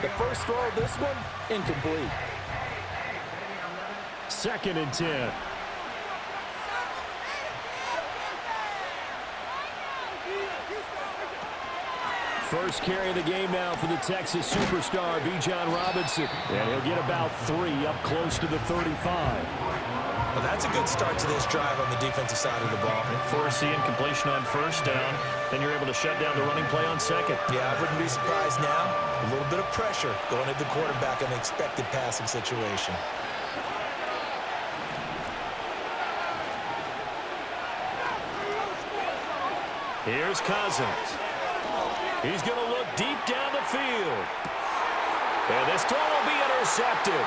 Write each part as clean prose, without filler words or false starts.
The first throw of this one, incomplete. 2nd and 10. First carry of the game now for the Texas superstar, Bijan Robinson. And he'll get about 3 up close to the 35. Well, that's a good start to this drive on the defensive side of the ball. Force the incompletion on first down. Then you're able to shut down the running play on second. Yeah, I wouldn't be surprised now. A little bit of pressure going at the quarterback in an expected passing situation. Here's Cousins. He's going to look deep down the field. And this throw will be intercepted.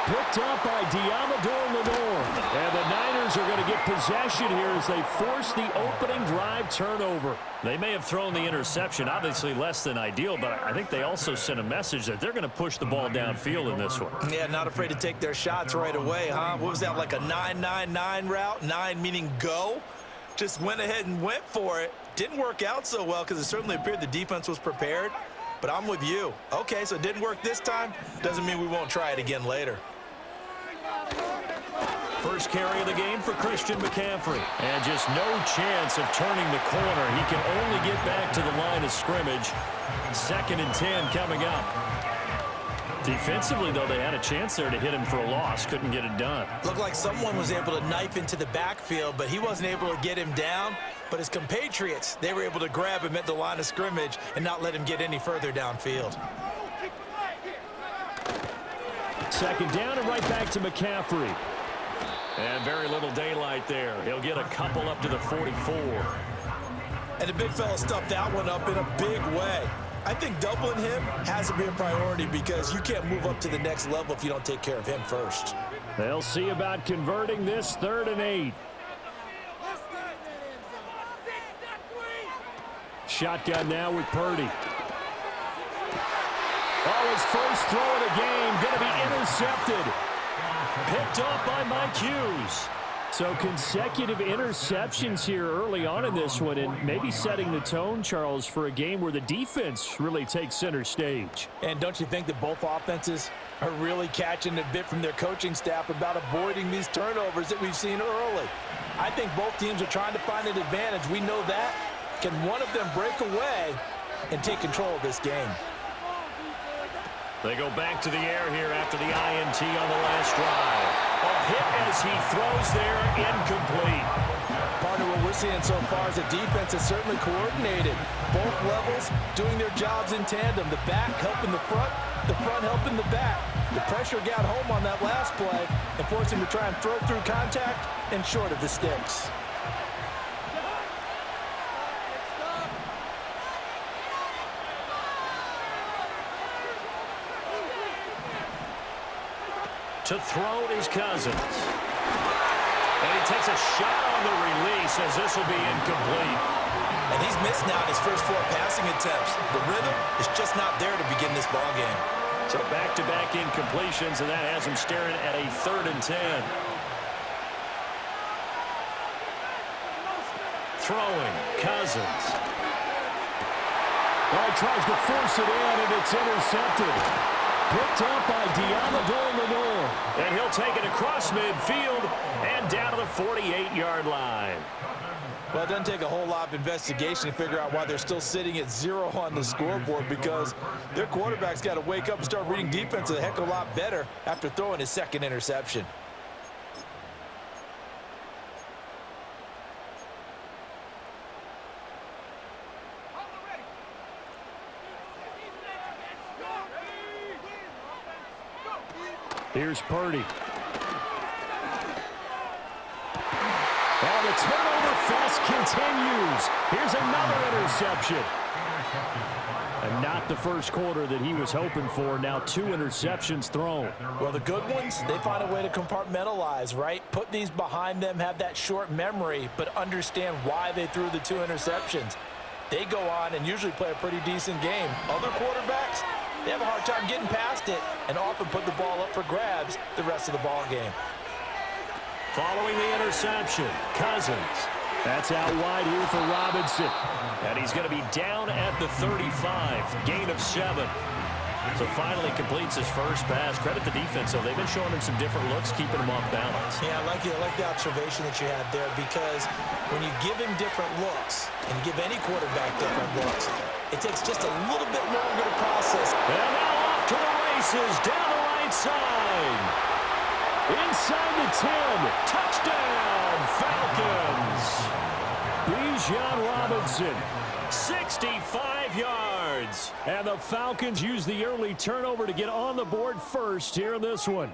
Picked up by Diamador Lenore. And the Niners are going to get possession here as they force the opening drive turnover. They may have thrown the interception, obviously less than ideal, but I think they also sent a message that they're going to push the ball downfield in this one. Yeah, not afraid to take their shots right away, huh? What was that, like a 9-9-9 route? 9 meaning go? Just went ahead and went for it. Didn't work out so well because it certainly appeared the defense was prepared. But I'm with you. Okay, so it didn't work this time. Doesn't mean we won't try it again later. First carry of the game for Christian McCaffrey. And just no chance of turning the corner. He can only get back to the line of scrimmage. 2nd and 10 coming up. Defensively, though, they had a chance there to hit him for a loss. Couldn't get it done. Looked like someone was able to knife into the backfield, but he wasn't able to get him down. But his compatriots, they were able to grab him at the line of scrimmage and not let him get any further downfield. 2nd down and right back to McCaffrey. And very little daylight there. He'll get a couple up to the 44. And the big fella stuffed that one up in a big way. I think doubling him has to be a priority because you can't move up to the next level if you don't take care of him first. They'll see about converting this 3rd and 8. Shotgun now with Purdy. Oh, his first throw of the game going to be intercepted. Picked off by Mike Hughes. So consecutive interceptions here early on in this one, and maybe setting the tone, Charles, for a game where the defense really takes center stage. And don't you think that both offenses are really catching a bit from their coaching staff about avoiding these turnovers that we've seen early? I think both teams are trying to find an advantage. We know that. Can one of them break away and take control of this game? They go back to the air here after the INT on the last drive. A hit as he throws there, incomplete. Part of what we're seeing so far is the defense is certainly coordinated. Both levels doing their jobs in tandem. The back helping the front helping the back. The pressure got home on that last play and forced him to try and throw through contact and short of the sticks. To throw is Cousins. And he takes a shot on the release as this will be incomplete. And he's missed now in his first 4 passing attempts. The rhythm is just not there to begin this ball game. So back-to-back incompletions, and that has him staring at a 3rd and 10. Throwing, Cousins. Well, he tries to force it in, and it's intercepted. Picked up by Diamador Lenore. And he'll take it across midfield and down to the 48-yard line. Well, it doesn't take a whole lot of investigation to figure out why they're still sitting at 0 on the scoreboard, because their quarterback's got to wake up and start reading defense a heck of a lot better after throwing his 2nd interception. Here's Purdy. And the turnover fest continues. Here's another interception. And not the first quarter that he was hoping for. Now 2 interceptions thrown. Well, the good ones, they find a way to compartmentalize, right? Put these behind them, have that short memory, but understand why they threw the 2 interceptions. They go on and usually play a pretty decent game. Other quarterbacks, they have a hard time getting past it and often put the ball up for grabs the rest of the ball game. Following the interception, Cousins. That's out wide here for Robinson. And he's going to be down at the 35. Gain of 7. So finally completes his first pass. Credit the defense, though. They've been showing him some different looks, keeping him off balance. Yeah, I like the observation that you had there, because when you give him different looks and give any quarterback different looks, it takes just a little bit longer to process. And now off to the races, down the right side. Inside the 10. Touchdown, Falcons. Bijan Robinson, 65 yards. And the Falcons use the early turnover to get on the board first here in this one.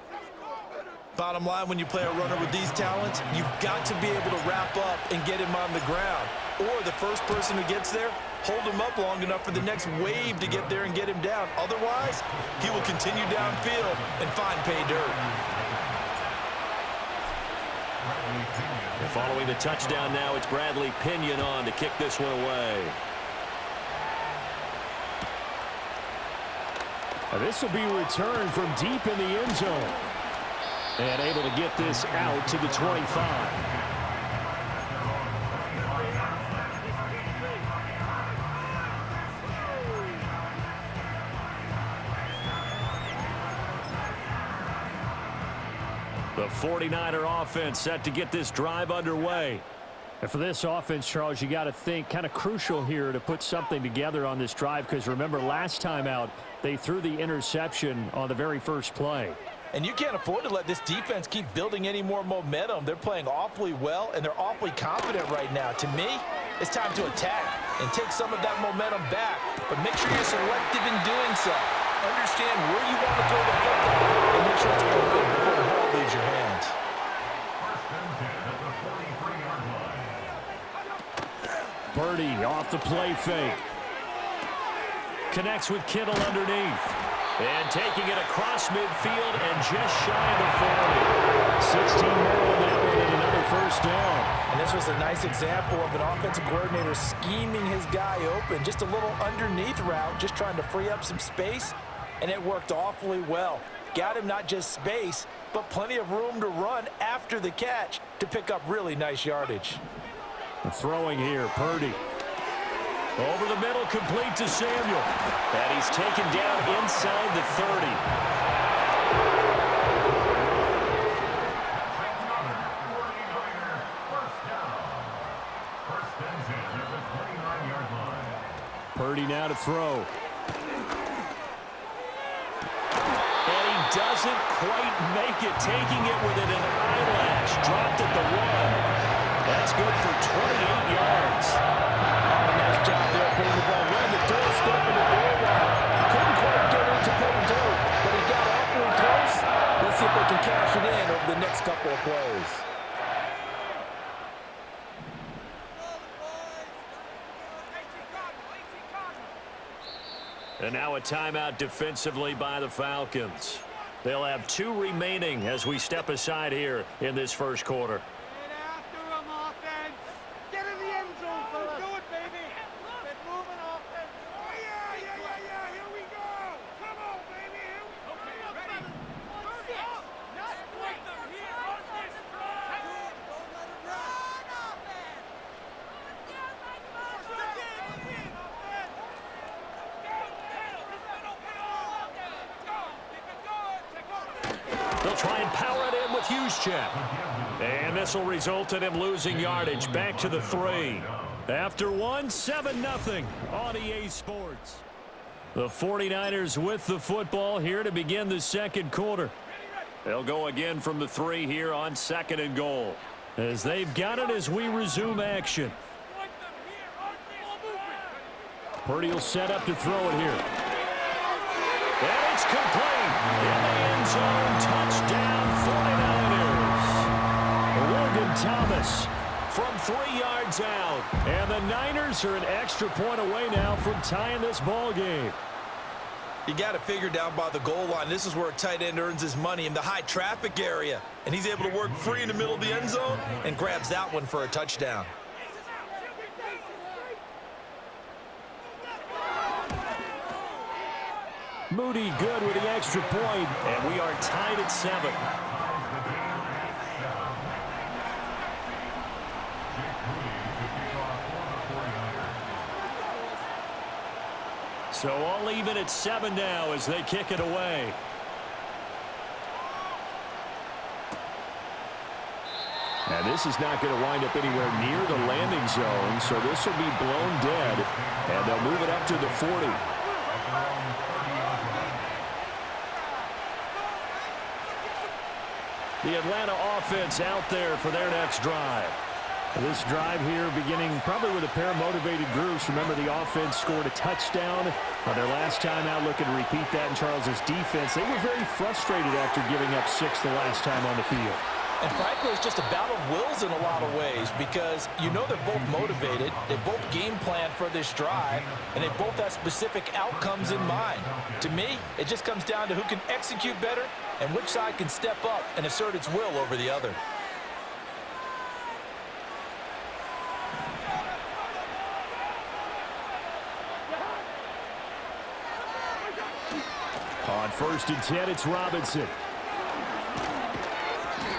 Bottom line, when you play a runner with these talents, you've got to be able to wrap up and get him on the ground. Or the first person who gets there, hold him up long enough for the next wave to get there and get him down. Otherwise, he will continue downfield and find pay dirt. And following the touchdown now, it's Bradley Pinion on to kick this one away. This will be returned from deep in the end zone. And able to get this out to the 25. The 49er offense set to get this drive underway. And for this offense, Charles, you got to think kind of crucial here to put something together on this drive, because remember last time out they threw the interception on the very first play. And you can't afford to let this defense keep building any more momentum. They're playing awfully well, and they're awfully confident right now. To me, it's time to attack and take some of that momentum back. But make sure you're selective in doing so. Understand where you want to throw the football and make sure it's going before the ball leaves your hands. Purdy off the play fake. Connects with Kittle underneath. And taking it across midfield and just shy of the 40. 16 more on that one and another first down. And this was a nice example of an offensive coordinator scheming his guy open. Just a little underneath route, just trying to free up some space, and it worked awfully well. Got him not just space, but plenty of room to run after the catch to pick up really nice yardage. Throwing here, Purdy. Over the middle, complete to Samuel. And he's taken down inside the 30. Purdy now to throw. And he doesn't quite make it, taking it within an eyelash. Dropped at the 1. That's good for 28 yards. Nice job there putting the ball right in the doorstep of the goal line. Couldn't quite get into pay dirt, but he got awfully close. Let's see if they can cash it in over the next couple of plays. And now a timeout defensively by the Falcons. They'll have 2 remaining as we step aside here in this first quarter. They'll try and power it in with Juszczyk. And this will result in him losing yardage back to the 3. After 1, 7-0 on EA Sports. The 49ers with the football here to begin the second quarter. They'll go again from the 3 here on 2nd and goal. As they've got it as we resume action. Purdy will set up to throw it here. And it's complete. In the end zone, touchdown 49ers. Logan Thomas from 3 yards out. And the Niners are an extra point away now from tying this ball game. You got to figure down by the goal line. This is where a tight end earns his money, in the high traffic area. And he's able to work free in the middle of the end zone and grabs that one for a touchdown. Moody good with the extra point, and we are tied at 7. So all even at 7 now as they kick it away. And this is not going to wind up anywhere near the landing zone, so this will be blown dead, and they'll move it up to the 40. The Atlanta offense out there for their next drive. This drive here beginning probably with a pair of motivated groups. Remember, the offense scored a touchdown on their last time out, looking to repeat that in Charles's defense. They were very frustrated after giving up 6 the last time on the field. And frankly, it's just a battle of wills in a lot of ways because you know they're both motivated, they both game plan for this drive, and they both have specific outcomes in mind. To me, it just comes down to who can execute better and which side can step up and assert its will over the other. On 1st and 10, it's Robinson.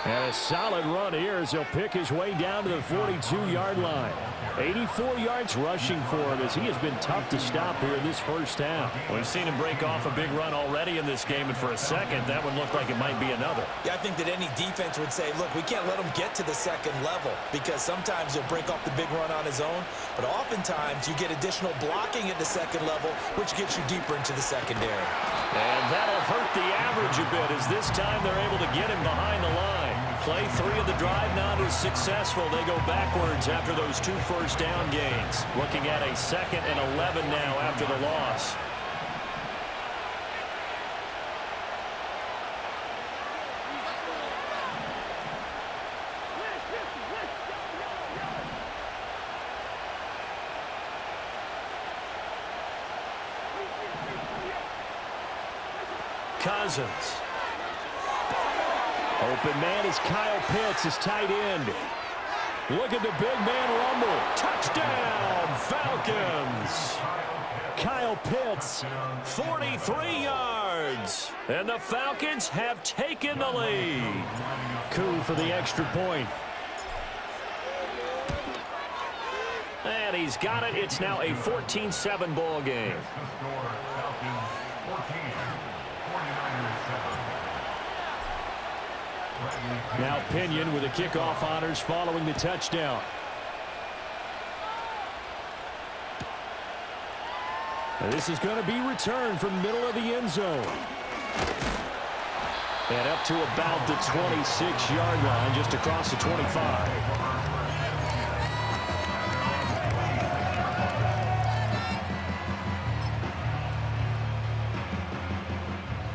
And a solid run here as he'll pick his way down to the 42-yard line. 84 yards rushing for him as he has been tough to stop here in this first half. We've seen him break off a big run already in this game, and for a second, that would look like it might be another. Yeah, I think that any defense would say, look, we can't let him get to the second level because sometimes he'll break off the big run on his own, but oftentimes you get additional blocking at the second level, which gets you deeper into the secondary. And that'll hurt the average a bit as this time they're able to get him behind the line. Play 3 of the drive not as successful. They go backwards after those 2 first down gains. Looking at a 2nd and 11 now after the loss. Cousins. Open man is Kyle Pitts, his tight end. Look at the big man rumble. Touchdown, Falcons. Kyle Pitts, 43 yards. And the Falcons have taken the lead. Coup for the extra point. And he's got it. It's now a 14-7 ball game. Now Pinion with the kickoff honors following the touchdown. And this is going to be returned from the middle of the end zone. And up to about the 26-yard line, just across the 25.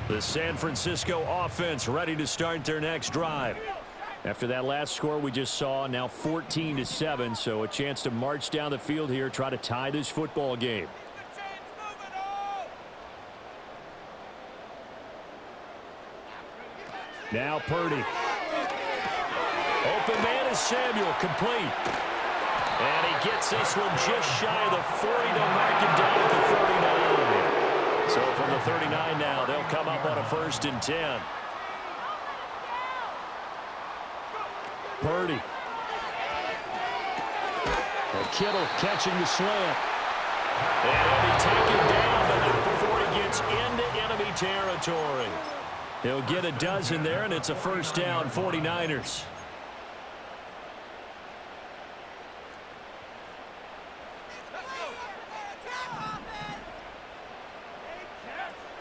The San Francisco offense ready to start their next drive. After that last score we just saw, now 14-7, so a chance to march down the field here, try to tie this football game. Now Purdy. Open man is Samuel, complete. And he gets this one just shy of the 40 to mark him down at the 39. So from the 39 now, they'll come up on a 1st and 10. Purdy. And Kittle catching the slant. And he'll be taken down, but not before he gets into enemy territory. He'll get a dozen there, and it's a 1st down, 49ers.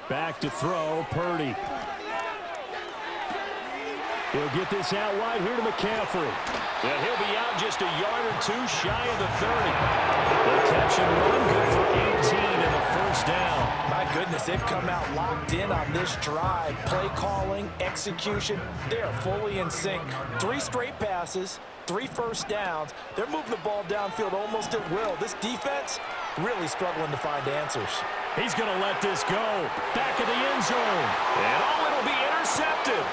Back to throw, Purdy. He'll get this out wide here to McCaffrey. And he'll be out just a yard or 2 shy of the 30. The catch and run good for 18 and a 1st down. My goodness, they've come out locked in on this drive. Play calling, execution, they are fully in sync. 3 straight passes, 3 first downs. They're moving the ball downfield almost at will. This defense really struggling to find answers. He's going to let this go. Back of the end zone. And it'll be intercepted.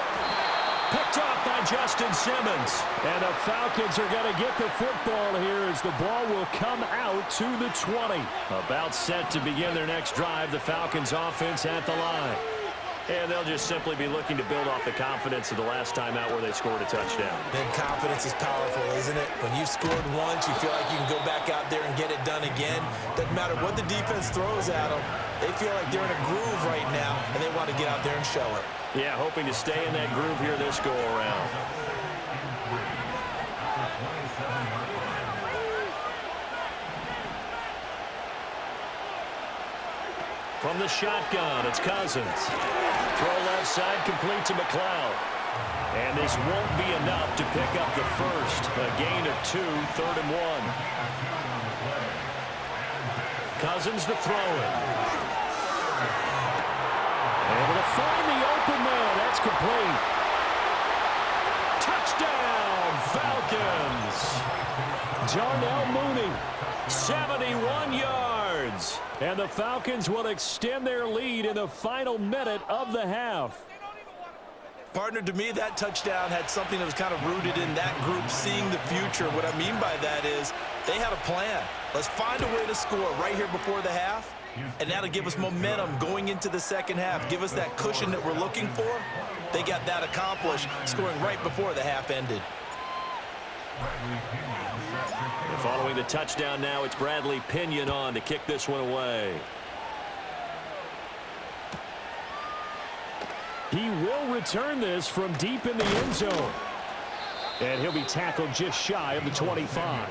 Picked off by Justin Simmons. And the Falcons are going to get the football here as the ball will come out to the 20. About set to begin their next drive. The Falcons offense at the line. And they'll just simply be looking to build off the confidence of the last time out where they scored a touchdown. Then confidence is powerful, isn't it? When you've scored once, you feel like you can go back out there and get it done again. Doesn't matter what the defense throws at them. They feel like they're in a groove right now, and they want to get out there and show it. Yeah, hoping to stay in that groove here this go-around. From the shotgun, it's Cousins. Throw left side, complete to McLeod. And this won't be enough to pick up the first. A gain of 2, 3rd and 1. Cousins to throw it. Able to find the open man. That's complete. Touchdown, Falcons. Darnell Mooney, 71 yards. And the Falcons will extend their lead in the final minute of the half. Partner, to me, that touchdown had something that was kind of rooted in that group seeing the future. What I mean by that is they had a plan. Let's find a way to score right here before the half, and that'll give us momentum going into the second half, give us that cushion that we're looking for. They got that accomplished, scoring right before the half ended. And following the touchdown now, it's Bradley Pinion on to kick this one away. He will return this from deep in the end zone. And he'll be tackled just shy of the 25.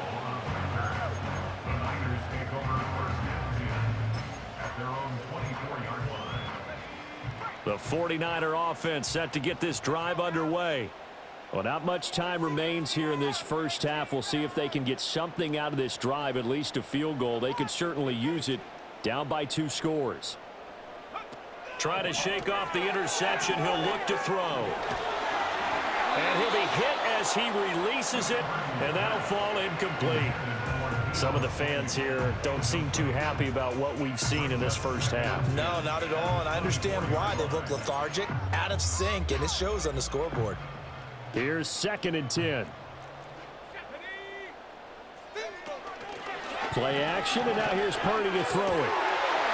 The 49er offense set to get this drive underway. Well, not much time remains here in this first half. We'll see if they can get something out of this drive, at least a field goal. They could certainly use it, down by 2 scores. Trying to shake off the interception. He'll look to throw. And he'll be hit as he releases it, and that'll fall incomplete. Some of the fans here don't seem too happy about what we've seen in this first half. No, not at all, and I understand why. They look lethargic, out of sync, and it shows on the scoreboard. Here's 2nd and 10. Play action, and now here's Purdy to throw it.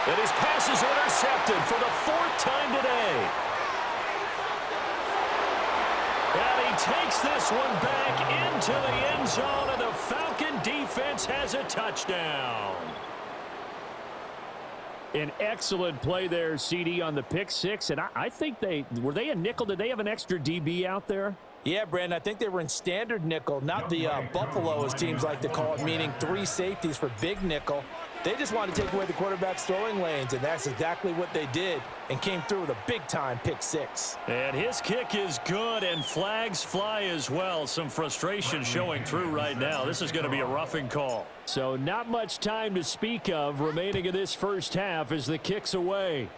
And his pass is intercepted for the 4th time today. And he takes this one back into the end zone, and the Falcon defense has a touchdown. An excellent play there, CD, on the pick 6. And I think were they a nickel? Did they have an extra DB out there? Yeah, Brandon, I think they were in standard nickel, not the Buffalo, as teams like to call it, meaning 3 safeties for big nickel. They just wanted to take away the quarterback's throwing lanes, and that's exactly what they did, and came through with a big-time pick 6. And his kick is good, and flags fly as well. Some frustration showing through right now. This is going to be a roughing call. So not much time to speak of remaining in this first half as the kick's away.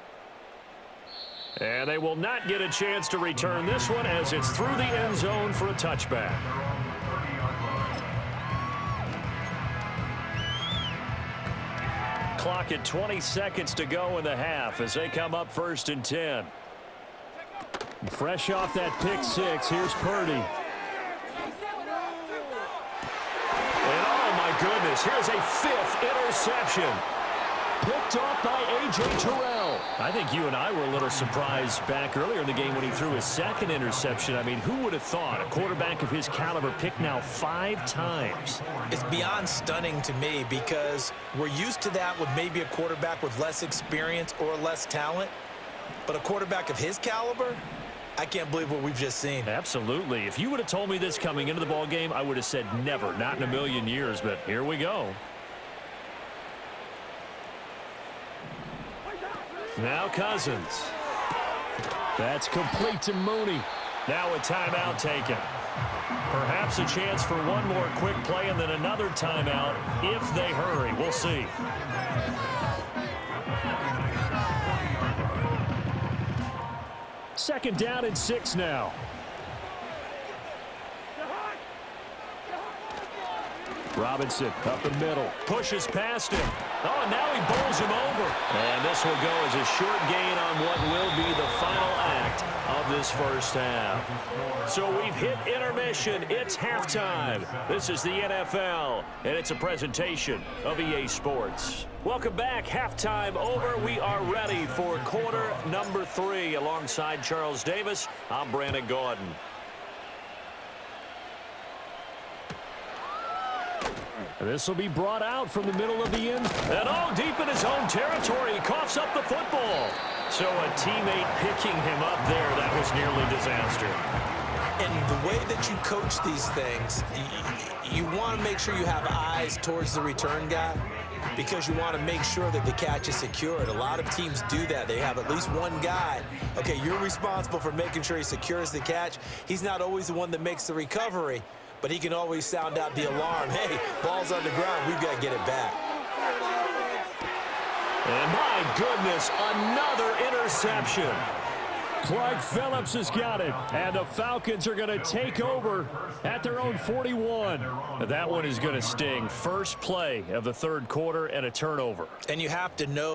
And they will not get a chance to return this one as it's through the end zone for a touchback. Clock at 20 seconds to go in the half as they come up 1st and 10. Fresh off that pick 6, here's Purdy. And oh my goodness, here's a 5th interception. Picked off by A.J. Terrell. I think you and I were a little surprised back earlier in the game when he threw his 2nd interception. I mean, who would have thought a quarterback of his caliber picked now 5 times? It's beyond stunning to me because we're used to that with maybe a quarterback with less experience or less talent. But a quarterback of his caliber, I can't believe what we've just seen. Absolutely. If you would have told me this coming into the ball game, I would have said never, not in a million years. But here we go. Now Cousins. That's complete to Mooney. Now a timeout taken. Perhaps a chance for one more quick play and then another timeout if they hurry. We'll see. Second down and 6 now. Robinson up the middle. Pushes past him. Oh, now he bowls him over. And this will go as a short gain on what will be the final act of this first half. So we've hit intermission. It's halftime. This is the NFL, and it's a presentation of EA Sports. Welcome back. Halftime over. We are ready for quarter number 3. Alongside Charles Davis, I'm Brandon Gordon. This will be brought out from the middle of the end. And deep in his own territory, he coughs up the football. So a teammate picking him up there, that was nearly disaster. And the way that you coach these things, you want to make sure you have eyes towards the return guy because you want to make sure that the catch is secured. A lot of teams do that. They have at least one guy. Okay, you're responsible for making sure he secures the catch. He's not always the one that makes the recovery, but he can always sound out the alarm. Hey, ball's on the ground. We've got to get it back. And my goodness, another interception. Clark Phillips has got it, and the Falcons are going to take over at their own 41. That one is going to sting. First play of the third quarter and a turnover. And you have to know